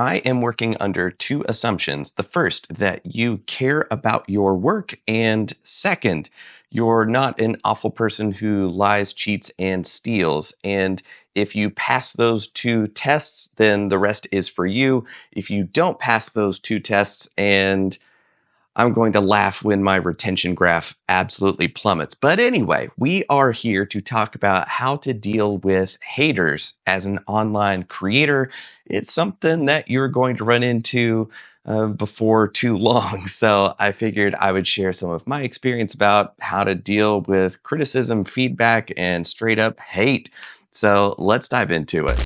I am working under two assumptions. The first, that you care about your work, and second, you're not an awful person who lies, cheats, and steals. And if you pass those two tests, then the rest is for you. If you don't pass those two tests, and I'm going to laugh when my retention graph absolutely plummets. But anyway, we are here to talk about how to deal with haters as an online creator. It's something that you're going to run into before too long. So I figured I would share some of my experience about how to deal with criticism, feedback, and straight up hate. So let's dive into it.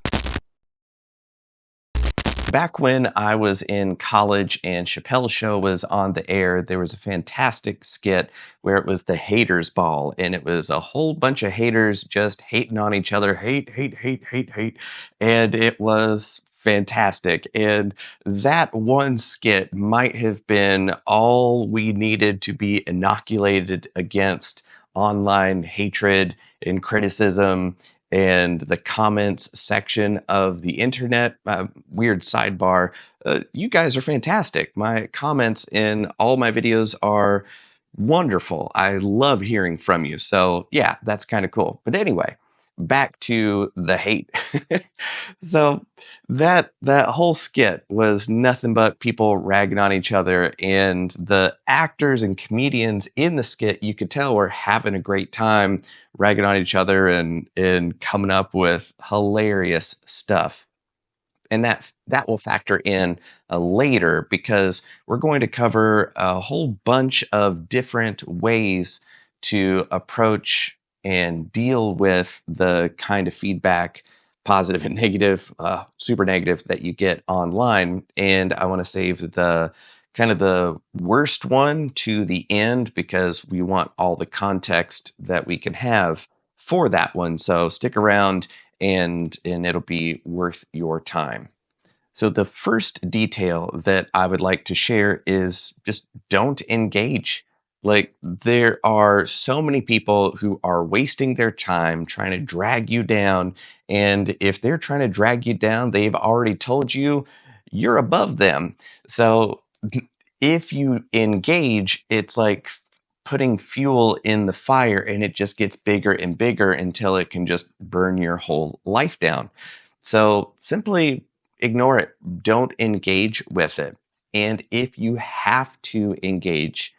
Back when I was in college and Chappelle's Show was on the air, there was a fantastic skit where it was the haters ball, and it was a whole bunch of haters just hating on each other, hate, hate, hate, hate, hate, and it was fantastic. And that one skit might have been all we needed to be inoculated against online hatred and criticism and the comments section of the internet. Weird sidebar. You guys are fantastic. My comments in all my videos are wonderful. I love hearing from you. So yeah, that's kind of cool. But anyway, back to the hate. So that whole skit was nothing but people ragging on each other, and the actors and comedians in the skit, you could tell, were having a great time ragging on each other and coming up with hilarious stuff. And that will factor in later, because we're going to cover a whole bunch of different ways to approach and deal with the kind of feedback, positive and negative, super negative, that you get online. And I want to save the kind of the worst one to the end, because we want all the context that we can have for that one. So stick around, and it'll be worth your time. So the first detail that I would like to share is just don't engage. Like, there are so many people who are wasting their time trying to drag you down. And if they're trying to drag you down, they've already told you you're above them. So if you engage, it's like putting fuel in the fire, and it just gets bigger and bigger until it can just burn your whole life down. So simply ignore it. Don't engage with it. And if you have to engage,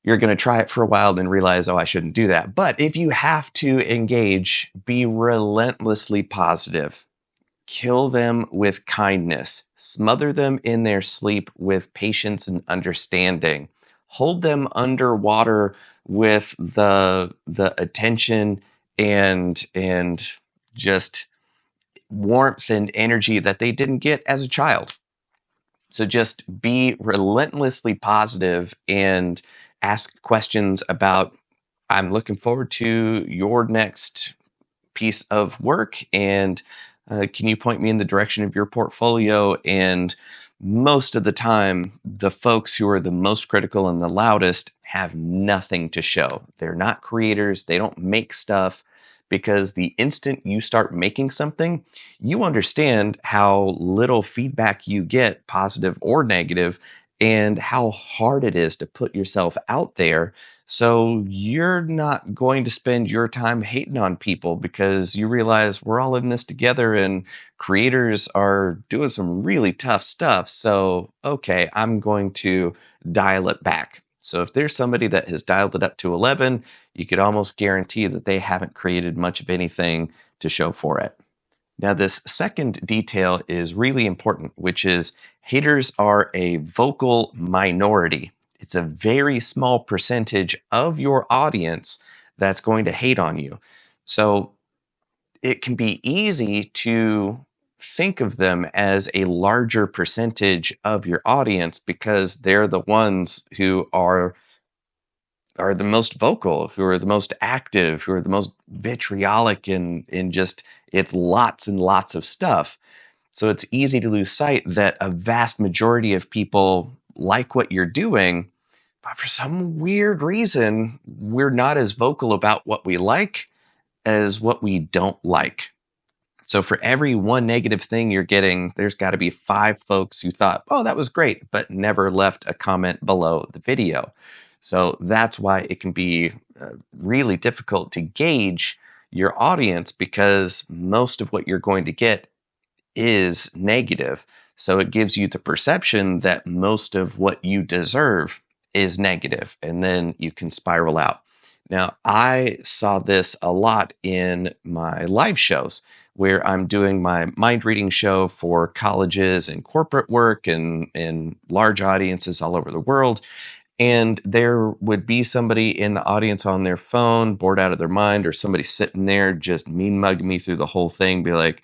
you're going to try it for a while and realize, oh, I shouldn't do that. But if you have to engage, be relentlessly positive. Kill them with kindness. Smother them in their sleep with patience and understanding. Hold them underwater with the attention and just warmth and energy that they didn't get as a child. So just be relentlessly positive and ask questions about, I'm looking forward to your next piece of work, and can you point me in the direction of your portfolio? And most of the time, the folks who are the most critical and the loudest have nothing to show. They're not creators. They don't make stuff, because the instant you start making something, you understand how little feedback you get, positive or negative, and how hard it is to put yourself out there. So you're not going to spend your time hating on people, because you realize we're all in this together and creators are doing some really tough stuff. So, okay, I'm going to dial it back. So if there's somebody that has dialed it up to 11, you could almost guarantee that they haven't created much of anything to show for it. Now, this second detail is really important, which is haters are a vocal minority. It's a very small percentage of your audience that's going to hate on you. So it can be easy to think of them as a larger percentage of your audience, because they're the ones who are the most vocal, who are the most active, who are the most vitriolic, in just, it's lots and lots of stuff. So it's easy to lose sight that a vast majority of people like what you're doing, but for some weird reason, we're not as vocal about what we like as what we don't like. So for every one negative thing you're getting, there's got to be five folks who thought, oh, that was great, but never left a comment below the video. So that's why it can be really difficult to gauge your audience, because most of what you're going to get is negative. So it gives you the perception that most of what you deserve is negative, and then you can spiral out. Now, I saw this a lot in my live shows where I'm doing my mind reading show for colleges and corporate work and large audiences all over the world. And there would be somebody in the audience on their phone, bored out of their mind, or somebody sitting there just mean mugging me through the whole thing, be like,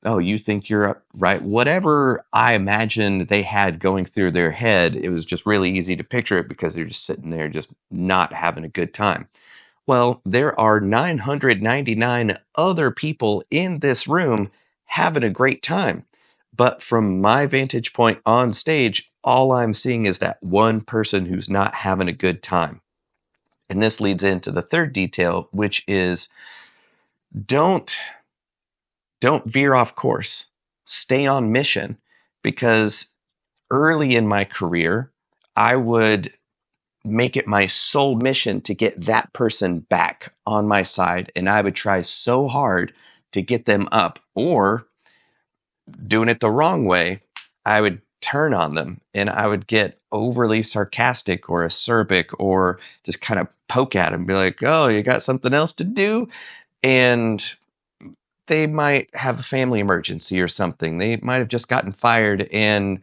oh, you think you're right? Whatever I imagined they had going through their head, it was just really easy to picture it because they're just sitting there, just not having a good time. Well, there are 999 other people in this room having a great time. But from my vantage point on stage, all I'm seeing is that one person who's not having a good time. And this leads into the third detail, which is don't don't veer off course. Stay on mission, because early in my career, I would make it my sole mission to get that person back on my side, and I would try so hard to get them up. Or doing it the wrong way, I would turn on them and I would get overly sarcastic or acerbic, or just kind of poke at them, be like, oh, you got something else to do? And they might have a family emergency or something. They might have just gotten fired, and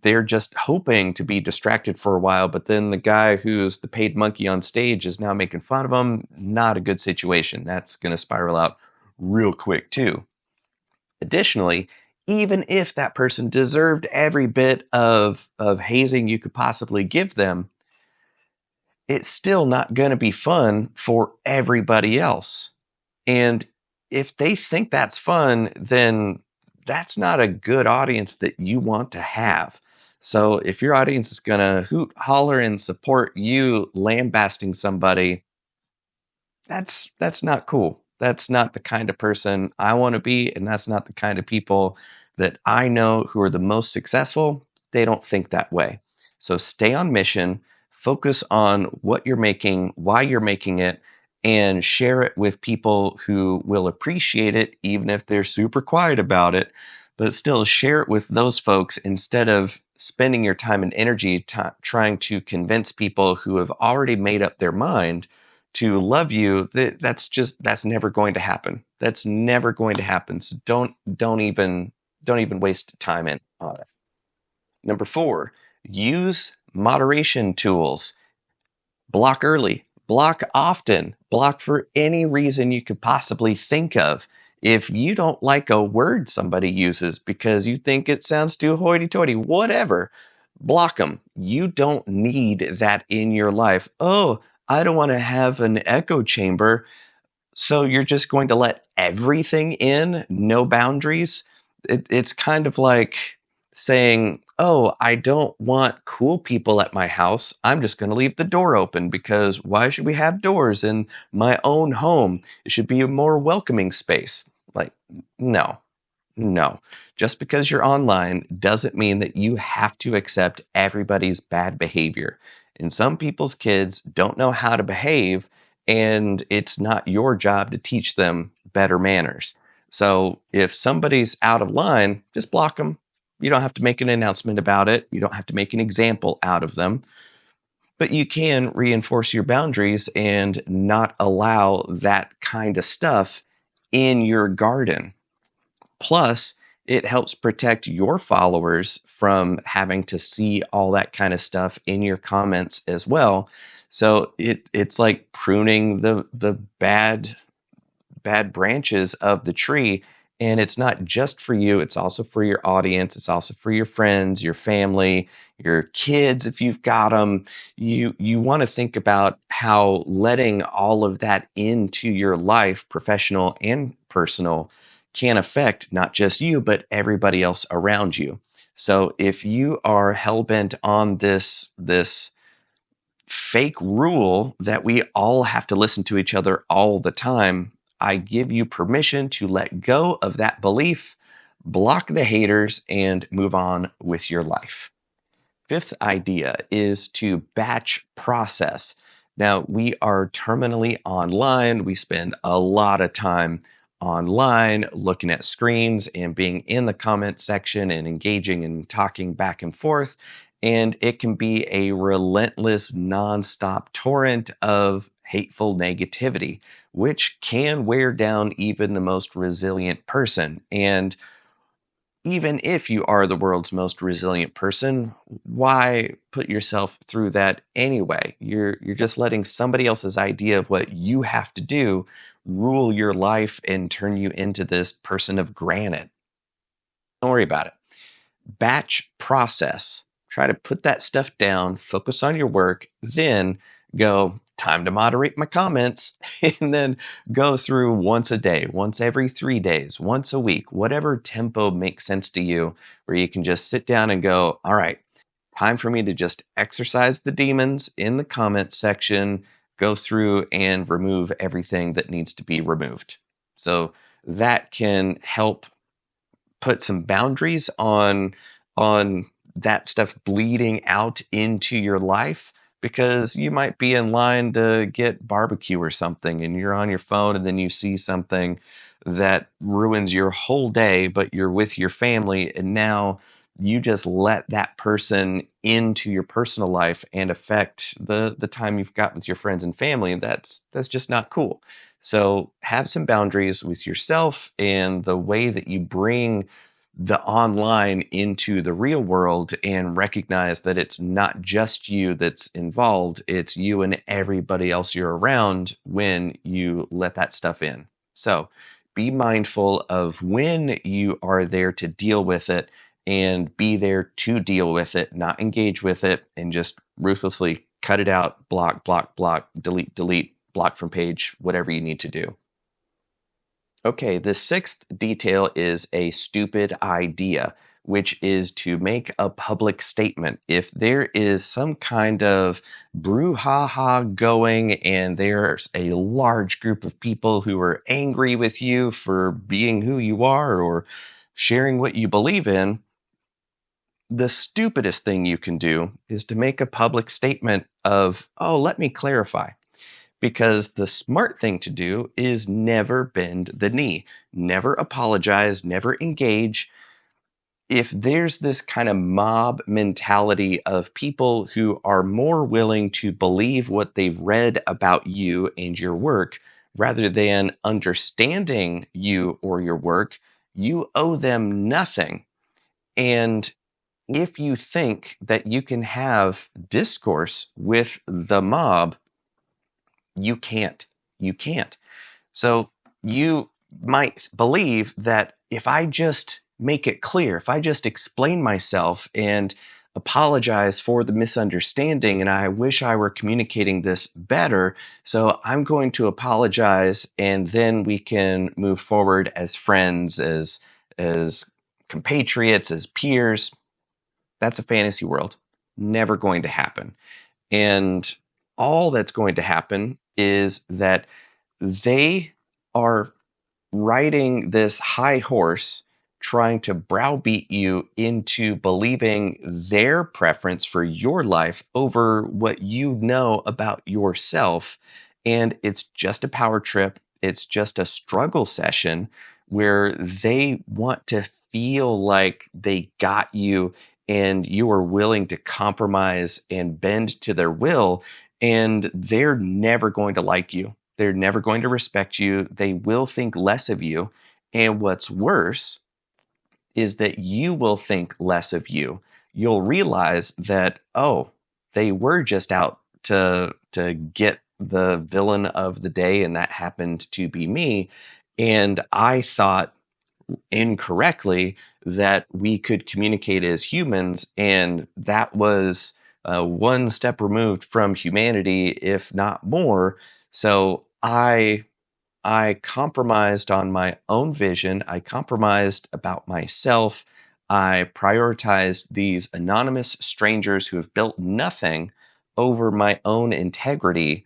they're just hoping to be distracted for a while, but then the guy who's the paid monkey on stage is now making fun of them. Not a good situation. That's going to spiral out real quick too. Additionally, even if that person deserved every bit of hazing you could possibly give them, it's still not going to be fun for everybody else. And if they think that's fun, then that's not a good audience that you want to have. So if your audience is going to hoot, holler, and support you lambasting somebody, that's not cool. That's not the kind of person I want to be, and that's not the kind of people that I know who are the most successful. They don't think that way. So stay on mission, focus on what you're making, why you're making it, and share it with people who will appreciate it, even if they're super quiet about it. But still, share it with those folks instead of spending your time and energy trying to convince people who have already made up their mind to love you. That's never going to happen. That's never going to happen. So don't even waste time on it. Number 4, use moderation tools. Block early, block often, block for any reason you could possibly think of. If you don't like a word somebody uses because you think it sounds too hoity-toity, whatever, block them. You don't need that in your life. Oh, I don't want to have an echo chamber. So you're just going to let everything in, no boundaries? It's kind of like saying, oh, I don't want cool people at my house. I'm just going to leave the door open, because why should we have doors in my own home? It should be a more welcoming space. Like, no, no. Just because you're online doesn't mean that you have to accept everybody's bad behavior. And some people's kids don't know how to behave, and it's not your job to teach them better manners. So if somebody's out of line, just block them. You don't have to make an announcement about it. You don't have to make an example out of them. But you can reinforce your boundaries and not allow that kind of stuff in your garden. Plus, it helps protect your followers from having to see all that kind of stuff in your comments as well. So it's like pruning the bad branches of the tree. And it's not just for you, it's also for your audience, it's also for your friends, your family, your kids if you've got them. You want to think about how letting all of that into your life, professional and personal, can affect not just you, but everybody else around you. So if you are hell-bent on this fake rule that we all have to listen to each other all the time, I give you permission to let go of that belief, block the haters, and move on with your life. Fifth idea is to batch process. Now, we are terminally online. We spend a lot of time online looking at screens and being in the comment section and engaging and talking back and forth. And it can be a relentless, nonstop torrent of hateful negativity, which can wear down even the most resilient person. And even if you are the world's most resilient person, why put yourself through that anyway? You're just letting somebody else's idea of what you have to do rule your life and turn you into this person of granite. Don't worry about it. Batch process. Try to put that stuff down, focus on your work, then go, time to moderate my comments, and then go through once a day, once every 3 days, once a week, whatever tempo makes sense to you, where you can just sit down and go, all right, time for me to just exercise the demons in the comment section, go through and remove everything that needs to be removed. So that can help put some boundaries on that stuff bleeding out into your life, because you might be in line to get barbecue or something and you're on your phone and then you see something that ruins your whole day, but you're with your family and now you just let that person into your personal life and affect the time you've got with your friends and family. And that's just not cool. So have some boundaries with yourself and the way that you bring the online into the real world, and recognize that it's not just you that's involved, it's you and everybody else you're around when you let that stuff in. So be mindful of when you are there to deal with it, and be there to deal with it, not engage with it, and just ruthlessly cut it out, block, block, block, delete, delete, block from page, whatever you need to do. Okay, the sixth detail is a stupid idea, which is to make a public statement. If there is some kind of brouhaha going and there's a large group of people who are angry with you for being who you are or sharing what you believe in, the stupidest thing you can do is to make a public statement of, oh, let me clarify. Because the smart thing to do is never bend the knee, never apologize, never engage. If there's this kind of mob mentality of people who are more willing to believe what they've read about you and your work rather than understanding you or your work, you owe them nothing. And if you think that you can have discourse with the mob, you can't. You can't. So you might believe that if I just make it clear, if I just explain myself and apologize for the misunderstanding, and I wish I were communicating this better, so I'm going to apologize, and then we can move forward as friends, as compatriots, as peers. That's a fantasy world. Never going to happen. And all that's going to happen is that they are riding this high horse, trying to browbeat you into believing their preference for your life over what you know about yourself. And it's just a power trip. It's just a struggle session where they want to feel like they got you and you are willing to compromise and bend to their will. And they're never going to like you. They're never going to respect you. They will think less of you. And what's worse is that you will think less of you. You'll realize that, oh, they were just out to get the villain of the day, and that happened to be me. And I thought incorrectly that we could communicate as humans, and that was one step removed from humanity, if not more. So I compromised on my own vision. I compromised about myself. I prioritized these anonymous strangers who have built nothing over my own integrity.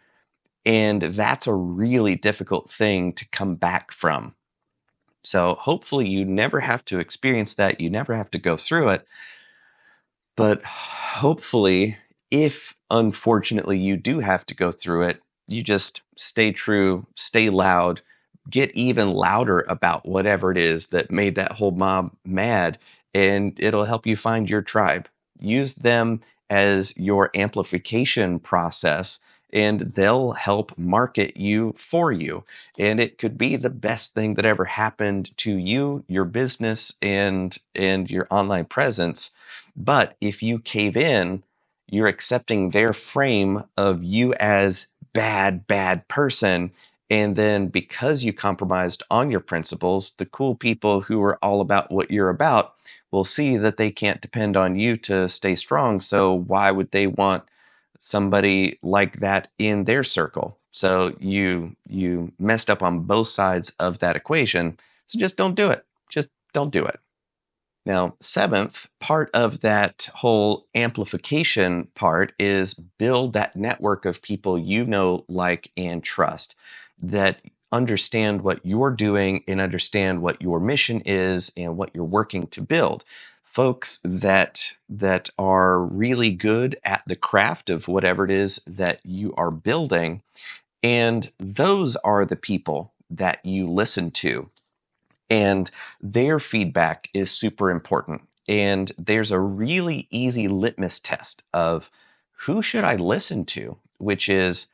And that's a really difficult thing to come back from. So hopefully you never have to experience that. You never have to go through it. But hopefully, if unfortunately you do have to go through it, you just stay true, stay loud, get even louder about whatever it is that made that whole mob mad, and it'll help you find your tribe. Use them as your amplification process, and they'll help market you for you. And it could be the best thing that ever happened to you, your business, and your online presence. But if you cave in, you're accepting their frame of you as bad person. And then because you compromised on your principles, the cool people who are all about what you're about will see that they can't depend on you to stay strong. So why would they want somebody like that in their circle? So you messed up on both sides of that equation. So just don't do it. Just don't do it. Now, seventh, part of that whole amplification part is build that network of people you know, like, and trust that understand what you're doing and understand what your mission is and what you're working to build. Folks that are really good at the craft of whatever it is that you are building, and those are the people that you listen to, and their feedback is super important. And there's a really easy litmus test of who should I listen to, which is,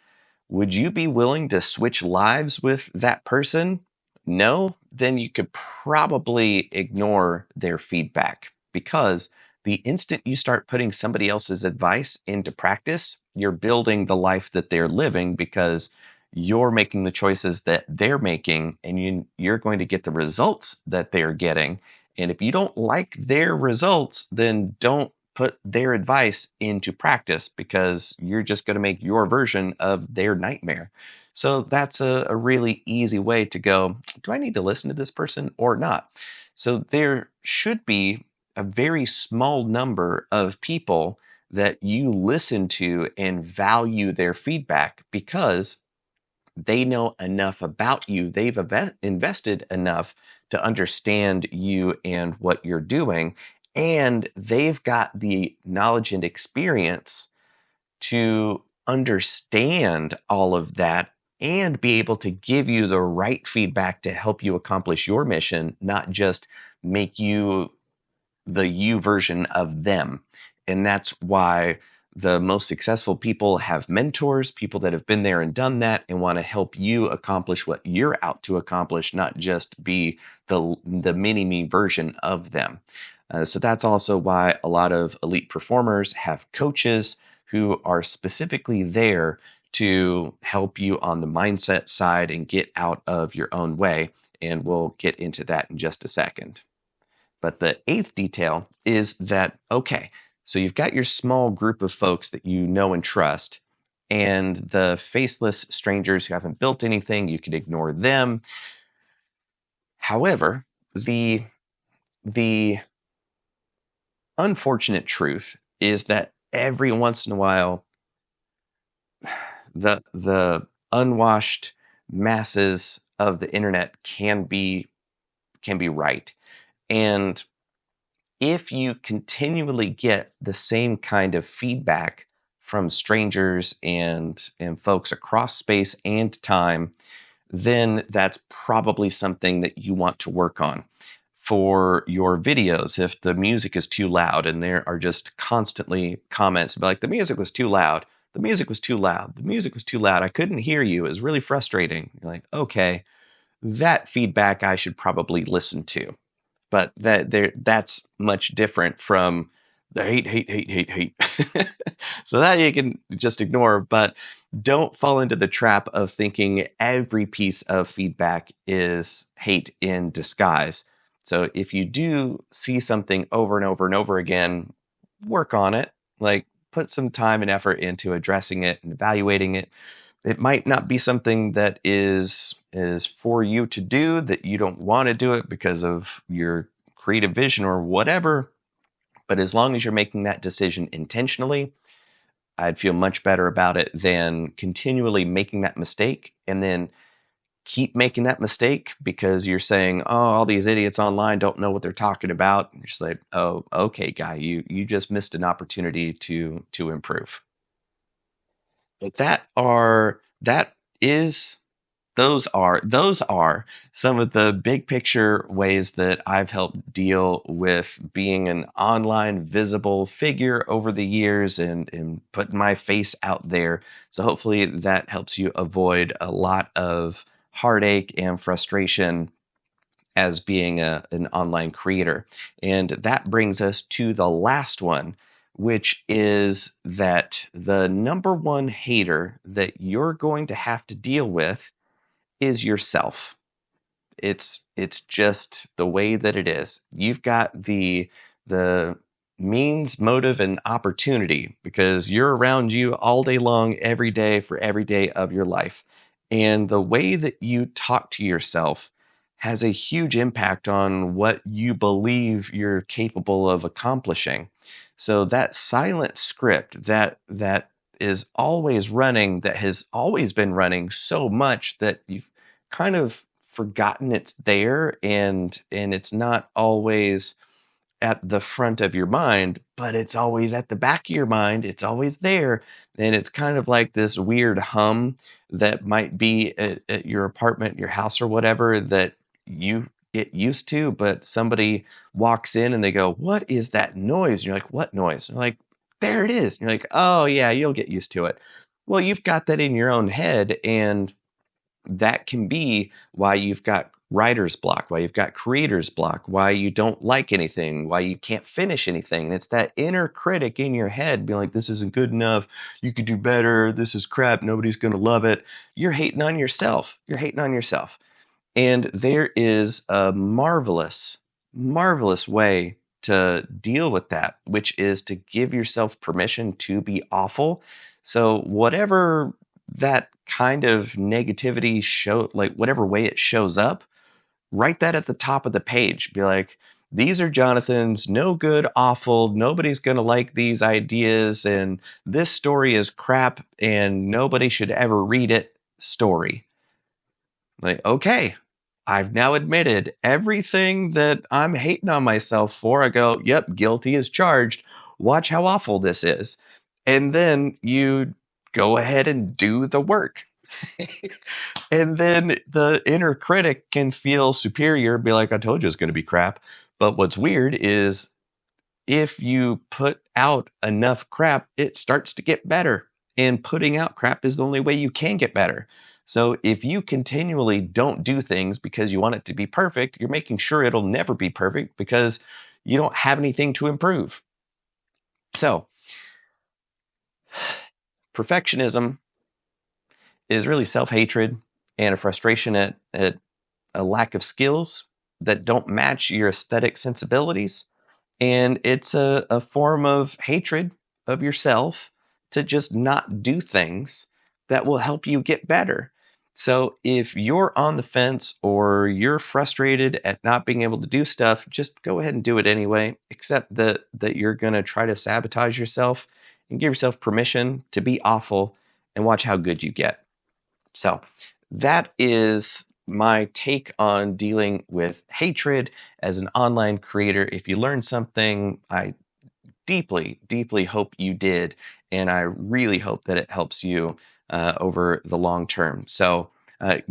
would you be willing to switch lives with that person? No? Then you could probably ignore their feedback, because the instant you start putting somebody else's advice into practice, you're building the life that they're living, because you're making the choices that they're making, and you're going to get the results that they're getting. And if you don't like their results, then don't put their advice into practice, because you're just going to make your version of their nightmare. So that's a really easy way to go, do I need to listen to this person or not? So there should be a very small number of people that you listen to and value their feedback, because they know enough about you. They've invested enough to understand you and what you're doing. And they've got the knowledge and experience to understand all of that and be able to give you the right feedback to help you accomplish your mission, not just make you the you version of them. And that's why the most successful people have mentors, people that have been there and done that and want to help you accomplish what you're out to accomplish, not just be the mini me version of them. So that's also why a lot of elite performers have coaches who are specifically there to help you on the mindset side and get out of your own way. And we'll get into that in just a second. But the eighth detail is that, okay, so you've got your small group of folks that you know and trust, and the faceless strangers who haven't built anything, you could ignore them. However, the unfortunate truth is that every once in a while, the unwashed masses of the internet can be right. And if you continually get the same kind of feedback from strangers and folks across space and time, then that's probably something that you want to work on. For your videos, if the music is too loud and there are just constantly comments about, like, the music was too loud, the music was too loud, the music was too loud, I couldn't hear you, it was really frustrating. You're like, okay, that feedback I should probably listen to. But that's much different from the hate. So that you can just ignore, but don't fall into the trap of thinking every piece of feedback is hate in disguise. So if you do see something over and over and over again, work on it. Like, put some time and effort into addressing it and evaluating it. It might not be something that is for you to do, that you don't want to do it because of your creative vision or whatever. But as long as you're making that decision intentionally, I'd feel much better about it than continually making that mistake and then keep making that mistake because you're saying, "Oh, all these idiots online don't know what they're talking about." And you're just like, "Oh, okay, guy, you just missed an opportunity to improve." But that is those are some of the big picture ways that I've helped deal with being an online visible figure over the years and putting my face out there. So hopefully that helps you avoid a lot of heartache and frustration as being an online creator. And that brings us to the last one, which is that the number one hater that you're going to have to deal with is yourself. It's just the way that it is. You've got the means, motive, and opportunity because you're around you all day long, every day for every day of your life. And the way that you talk to yourself has a huge impact on what you believe you're capable of accomplishing. So that silent script that is always running, that has always been running so much that you've kind of forgotten it's there and it's not always at the front of your mind, but it's always at the back of your mind. It's always there. And it's kind of like this weird hum that might be at your apartment, your house, or whatever that you get used to. But somebody walks in and they go, "What is that noise?" And you're like, "What noise?" And you're like, "There it is." And you're like, "Oh, yeah, you'll get used to it." Well, you've got that in your own head. And that can be why you've got writer's block, why you've got creator's block, why you don't like anything, why you can't finish anything. And it's that inner critic in your head being like, "This isn't good enough. You could do better. This is crap. Nobody's going to love it." You're hating on yourself. You're hating on yourself. And there is a marvelous, marvelous way to deal with that, which is to give yourself permission to be awful. So, whatever that kind of negativity show, like whatever way it shows up, write that at the top of the page. Be like, "These are Jonathan's no good, awful, nobody's going to like these ideas, and this story is crap, and nobody should ever read it." Story. Like, okay, I've now admitted everything that I'm hating on myself for. I go, "Yep, guilty as charged. Watch how awful this is." And then you go ahead and do the work. And then the inner critic can feel superior, be like, "I told you it's going to be crap." But what's weird is if you put out enough crap, it starts to get better. And putting out crap is the only way you can get better. So if you continually don't do things because you want it to be perfect, you're making sure it'll never be perfect because you don't have anything to improve. So perfectionism is really self hatred and a frustration at a lack of skills that don't match your aesthetic sensibilities. And it's a form of hatred of yourself to just not do things that will help you get better. So if you're on the fence or you're frustrated at not being able to do stuff, just go ahead and do it anyway, except that you're going to try to sabotage yourself and give yourself permission to be awful and watch how good you get. So that is my take on dealing with hatred as an online creator. If you learned something, I deeply, deeply hope you did. And I really hope that it helps you over the long term. So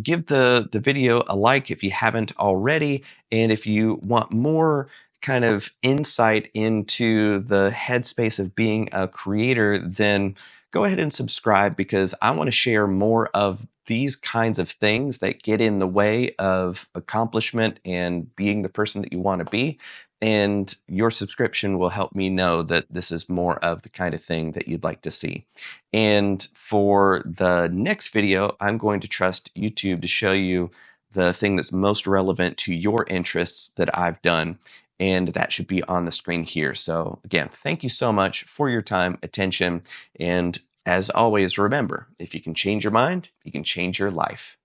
give the video a like if you haven't already. And if you want more kind of insight into the headspace of being a creator, then go ahead and subscribe because I want to share more of these kinds of things that get in the way of accomplishment and being the person that you want to be. And your subscription will help me know that this is more of the kind of thing that you'd like to see. And for the next video, I'm going to trust YouTube to show you the thing that's most relevant to your interests that I've done. And that should be on the screen here. So again, thank you so much for your time, attention, and as always, remember, if you can change your mind, you can change your life.